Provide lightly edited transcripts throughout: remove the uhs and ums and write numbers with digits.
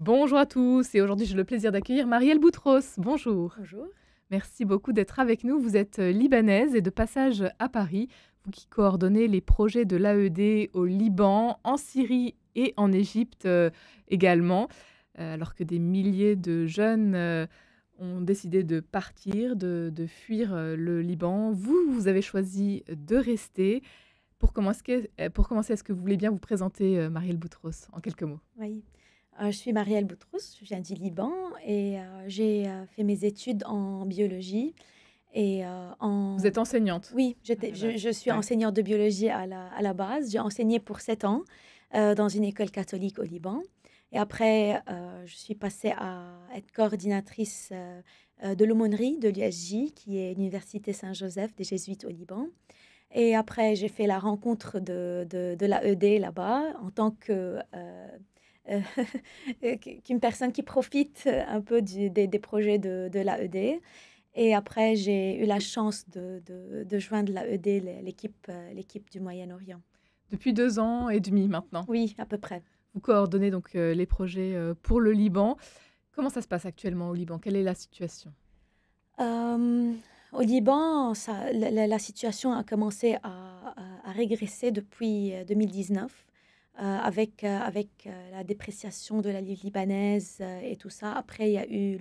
Bonjour à tous et aujourd'hui j'ai le plaisir d'accueillir Marielle Boutros. Bonjour. Bonjour. Merci beaucoup d'être avec nous. Vous êtes libanaise et de passage à Paris, vous qui coordonnez les projets de l'AED au Liban, en Syrie et en Égypte également, alors que des milliers de jeunes ont décidé de partir, de fuir le Liban. Vous avez choisi de rester. Pour commencer, est-ce que vous voulez bien vous présenter, Marielle Boutros, en quelques mots? Oui. Je suis Marielle Boutrous, je viens du Liban et j'ai fait mes études en biologie et Vous êtes enseignante oui, à la je base? suis Ouais. enseignante de biologie à la base. J'ai enseigné pour 7 ans dans une école catholique au Liban. Et après, je suis passée à être coordinatrice de l'aumônerie de l'USJ, qui est l'Université Saint-Joseph des Jésuites au Liban. Et après, j'ai fait la rencontre de l'AED là-bas en tant que euh, qu'une personne qui profite un peu des projets de l'AED. Et après, j'ai eu la chance de joindre l'AED, l'équipe du Moyen-Orient. Depuis 2 ans et demi maintenant. Oui, à peu près. Vous coordonnez donc, les projets, pour le Liban. Comment ça se passe actuellement au Liban? Quelle est la situation? Euh, Au Liban, la situation a commencé à régresser depuis 2019 avec la dépréciation de la livre libanaise et tout ça. Après, il y a eu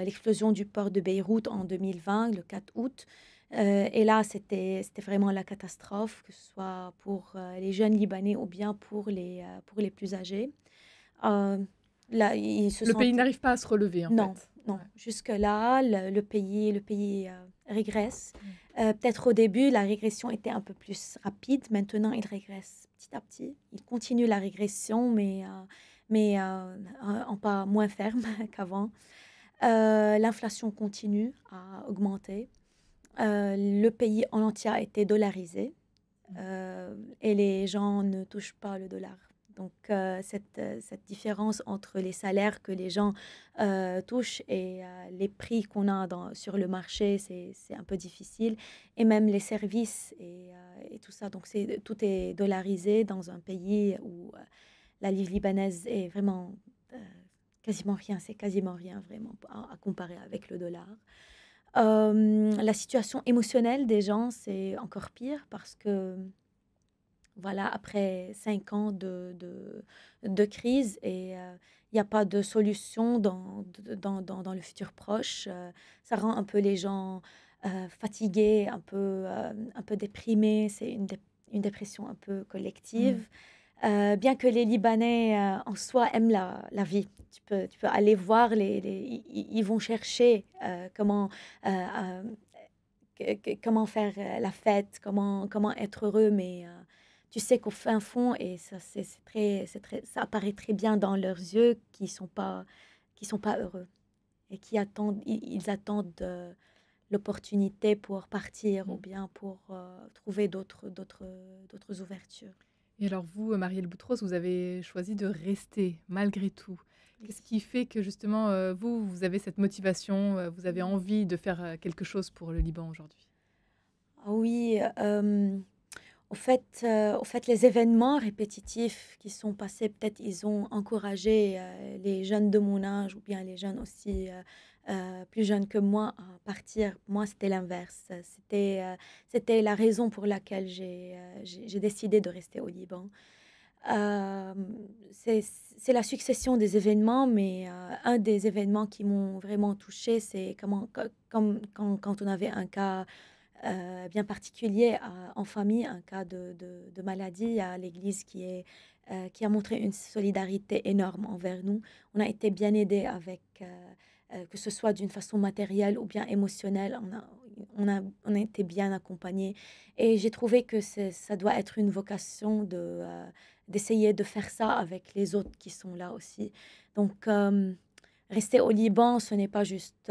l'explosion du port de Beyrouth en 2020, le 4 août. Et là, c'était vraiment la catastrophe, que ce soit pour les jeunes Libanais ou bien pour les plus âgés. Euh, Là, ils se Le pays sentent. n'arrive pas à se relever, en Non, fait? non. Ouais. Jusque-là, le pays régresse. Mmh. Peut-être au début, la régression était un peu plus rapide. Maintenant, il régresse petit à petit. Il continue la régression, mais en pas moins ferme qu'avant. L'inflation continue à augmenter. Le pays en entier a été dollarisé et les gens ne touchent pas le dollar. Donc, cette différence entre les salaires que les gens touchent et les prix qu'on a sur le marché, c'est un peu difficile. Et même les services et tout ça. Donc, tout est dollarisé dans un pays où la livre libanaise est vraiment quasiment rien. C'est quasiment rien vraiment à comparer avec le dollar. La situation émotionnelle des gens, c'est encore pire parce que voilà, après 5 ans de crise et il n'y a pas de solution dans le futur proche. Ça rend un peu les gens fatigués, un peu déprimés. C'est une dépression un peu Mmh. collective. Bien que les Libanais en soi aiment la vie. Tu peux aller voir, ils vont chercher comment faire la fête, comment être heureux, mais tu sais qu'au fin fond, et ça, ça apparaît très bien dans leurs yeux, qui sont pas heureux et ils attendent l'opportunité pour partir ou Mmh. bien pour trouver d'autres ouvertures. Et alors vous, Marielle Boutros, vous avez choisi de rester malgré tout. Oui. Qu'est-ce qui fait que justement, vous avez cette motivation, vous avez Mm. envie de faire, quelque chose pour le Liban aujourd'hui? Ah oui, au fait, les événements répétitifs qui sont passés, peut-être ils ont encouragé les jeunes de mon âge ou bien les jeunes aussi plus jeunes que moi à partir. Moi, c'était l'inverse. C'était la raison pour laquelle j'ai décidé de rester au Liban. Euh, c'est la succession des événements, mais un des événements qui m'ont vraiment touchée, c'est comme quand on avait un cas bien particulier en famille, un cas de maladie à l'église qui a montré une solidarité énorme envers nous. On a été bien aidés que ce soit d'une façon matérielle ou bien émotionnelle. On a été bien accompagnés. Et j'ai trouvé que ça doit être une vocation d'essayer de faire ça avec les autres qui sont là aussi. Donc, rester au Liban, ce n'est pas juste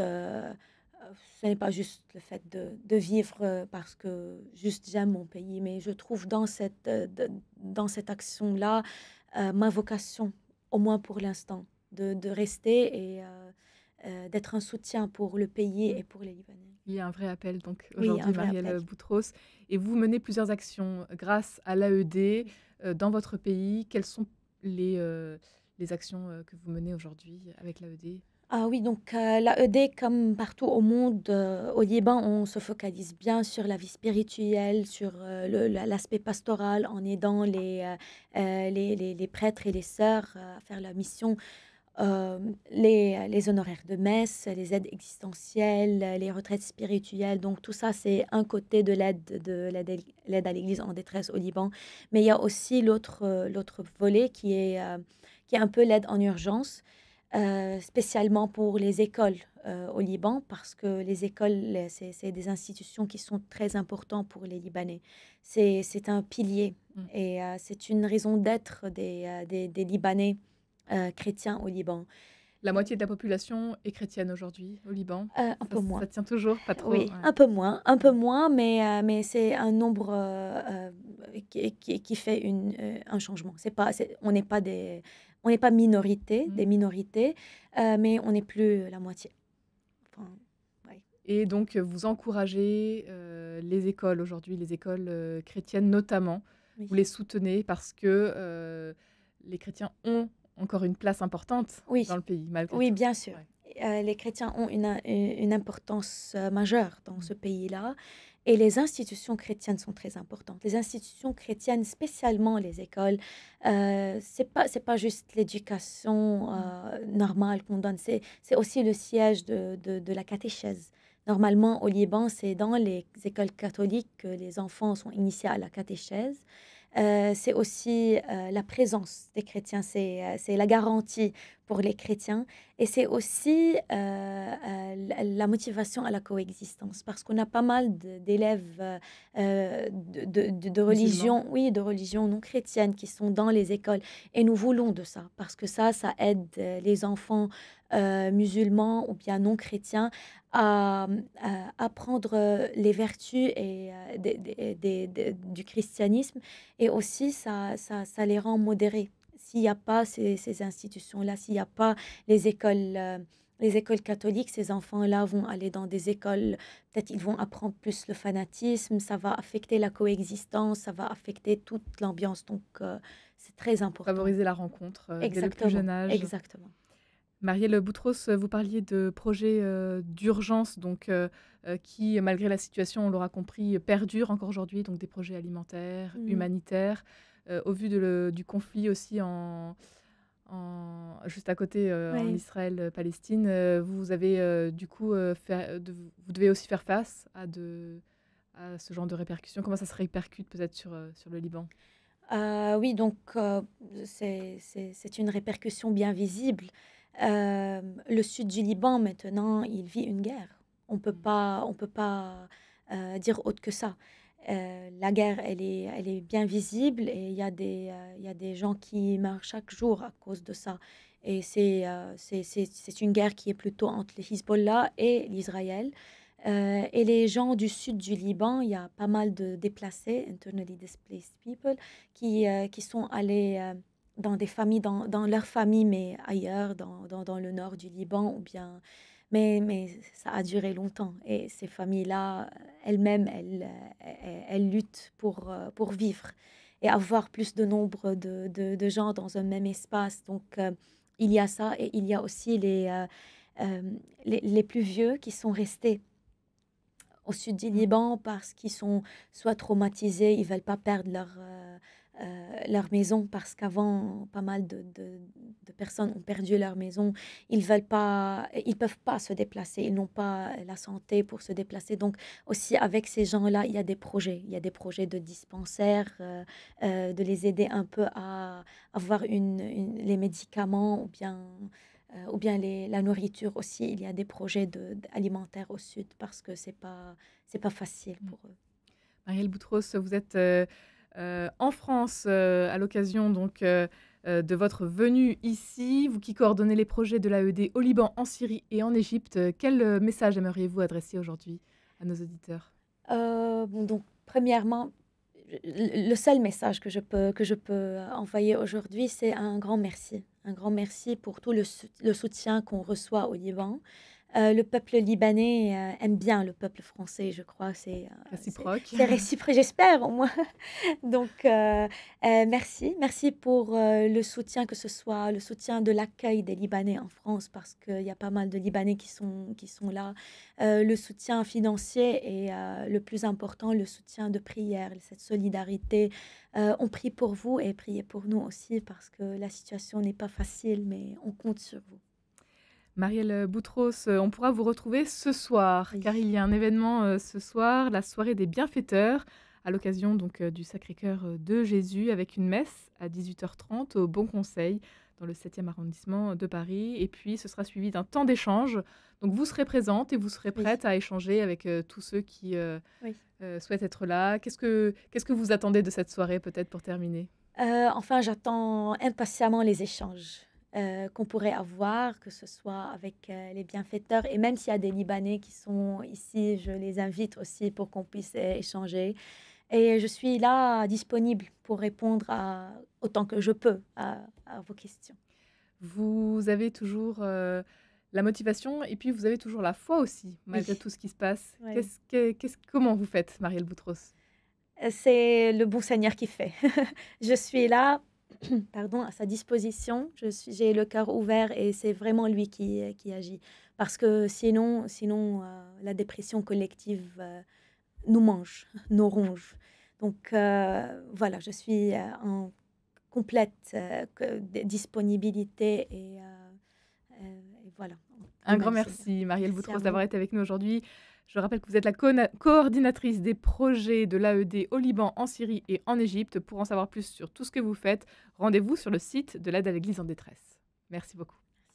le fait de vivre parce que juste j'aime mon pays, mais je trouve dans cette action-là ma vocation, au moins pour l'instant, de rester et d'être un soutien pour le pays Mmh. et pour les Libanais. Il y a un vrai appel donc Oui, un aujourd'hui, vrai Marielle appel. Boutros, et vous menez plusieurs actions grâce à l'AED, Oui. dans votre pays. Quelles sont les, les actions que vous menez aujourd'hui avec l'AED? Ah oui, donc l'AED, comme partout au monde, au Liban, on se focalise bien sur la vie spirituelle, sur l'aspect pastoral, en aidant les prêtres et les sœurs à faire la mission, les honoraires de messe, les aides existentielles, les retraites spirituelles. Donc tout ça, c'est un côté l'aide à l'Église en détresse au Liban. Mais il y a aussi l'autre volet qui est un peu l'aide en urgence, spécialement pour les écoles au Liban, parce que les écoles, c'est des institutions qui sont très importantes pour les Libanais. C'est un pilier Mm. et c'est une raison d'être des Libanais chrétiens au Liban. La moitié de la population est chrétienne aujourd'hui au Liban. Un peu Ça moins. tient toujours, pas trop. Oui, Ouais. un peu moins, mais c'est un nombre qui fait un changement. On n'est pas des Mm. minorités, mais on n'est plus la moitié. Enfin, ouais. Et donc, vous encouragez les écoles aujourd'hui, les écoles chrétiennes notamment. Oui. Vous les soutenez parce que les chrétiens ont encore une place importante Oui, dans le pays, malgré oui, tout. bien sûr. Ouais. Les chrétiens ont une importance majeure dans Mm. ce pays-là, et les institutions chrétiennes sont très importantes. Les institutions chrétiennes, spécialement les écoles, c'est pas juste l'éducation normale qu'on donne, c'est aussi le siège de la catéchèse. Normalement, au Liban, c'est dans les écoles catholiques que les enfants sont initiés à la catéchèse. C'est aussi la présence des chrétiens, c'est la garantie pour les chrétiens, et c'est aussi la motivation à la coexistence, parce qu'on a pas mal d'élèves de Musulmans. religion, oui, de religion non chrétienne qui sont dans les écoles, et nous voulons de ça, parce que ça aide les enfants musulmans ou bien non chrétiens à apprendre les vertus et, du christianisme, et aussi ça les rend modérés. S'il n'y a pas ces institutions-là, s'il n'y a pas les écoles catholiques, ces enfants-là vont aller dans des écoles, peut-être ils vont apprendre plus le fanatisme, ça va affecter la coexistence, ça va affecter toute l'ambiance. Donc, c'est très important. Favoriser la rencontre dès le plus Exactement, jeune âge. exactement. Marielle Boutros, vous parliez de projets d'urgence, donc qui, malgré la situation, on l'aura compris, perdurent encore aujourd'hui, donc des projets alimentaires, Mm. humanitaires. Au vu du conflit aussi juste à côté, en Ouais. Israël-Palestine, vous avez du coup, vous devez aussi faire face à ce genre de répercussions. Comment ça se répercute peut-être sur le Liban? Oui, donc c'est une répercussion bien visible. Le sud du Liban, maintenant, il vit une guerre. On peut pas dire autre que ça. La guerre, elle est bien visible, et il y a des gens qui meurent chaque jour à cause de ça. Et c'est une guerre qui est plutôt entre les Hezbollah et l'Israël. Et les gens du sud du Liban, il y a pas mal de déplacés, internally displaced people, qui sont allés dans des familles, dans leur famille, mais ailleurs, dans le nord du Liban, ou bien. Mais ça a duré longtemps. Et ces familles-là, elles-mêmes, elles luttent pour vivre et avoir plus de nombre de gens dans un même espace. Donc, il y a ça, et il y a aussi les plus vieux qui sont restés au sud du Mm. Liban parce qu'ils sont soit traumatisés, ils veulent pas perdre leur maison, parce qu'avant, pas mal de personnes ont perdu leur maison. Ils peuvent pas se déplacer, ils n'ont pas la santé pour se déplacer. Donc aussi avec ces gens-là, il y a des projets de dispensaires, de les aider un peu à avoir les médicaments, ou bien la nourriture aussi. Il y a des projets alimentaires au sud, parce que c'est pas facile Mm. pour eux. Marielle Boutros, vous êtes en France à l'occasion donc de votre venue ici, vous qui coordonnez les projets de l'AED au Liban, en Syrie et en Égypte. Quel message aimeriez-vous adresser aujourd'hui à nos auditeurs? Bon, donc, premièrement, le seul message que je peux envoyer aujourd'hui, c'est un grand merci. Un grand merci pour tout le soutien qu'on reçoit au Liban. Le peuple libanais, aime bien le peuple français, je crois. Réciproque. C'est réciproque, j'espère au moins. Donc, merci. Merci pour, le soutien, que ce soit le soutien de l'accueil des Libanais en France, parce qu'il y a pas mal de Libanais qui sont là. Le soutien financier et le plus important, le soutien de prière, cette solidarité. On prie pour vous et priez pour nous aussi parce que la situation n'est pas facile, mais on compte sur vous. Marielle Boutros, on pourra vous retrouver ce soir, Oui, car il y a un événement ce soir, la soirée des bienfaiteurs, à l'occasion donc du Sacré-Cœur de Jésus, avec une messe à 18h30 au Bon Conseil, dans le 7e arrondissement de Paris. Et puis, ce sera suivi d'un temps d'échange. Donc, vous serez présente et vous serez oui, prête à échanger avec tous ceux qui oui. souhaitent être là. Qu'est-ce que vous attendez de cette soirée, peut-être pour terminer? Enfin, j'attends impatiemment les échanges qu'on pourrait avoir, que ce soit avec les bienfaiteurs et même s'il y a des Libanais qui sont ici, je les invite aussi pour qu'on puisse échanger. Et je suis là, disponible pour répondre autant que je peux à vos questions. Vous avez toujours la motivation et puis vous avez toujours la foi aussi, malgré Oui, tout ce qui se passe. oui. Comment vous faites, Marielle Boutros? C'est le bon Seigneur qui fait. Je suis là, pardon, à sa disposition. J'ai le cœur ouvert et c'est vraiment lui qui agit. Parce que sinon la dépression collective nous mange, nous ronge. Donc voilà, je suis en complète disponibilité et voilà. Un grand Merci. merci, Marielle Merci à Boutros, vous. d'avoir été avec nous aujourd'hui. Je rappelle que vous êtes la coordinatrice des projets de l'AED au Liban, en Syrie et en Égypte. Pour en savoir plus sur tout ce que vous faites, rendez-vous sur le site de l'aide à l'Église en détresse. Merci beaucoup.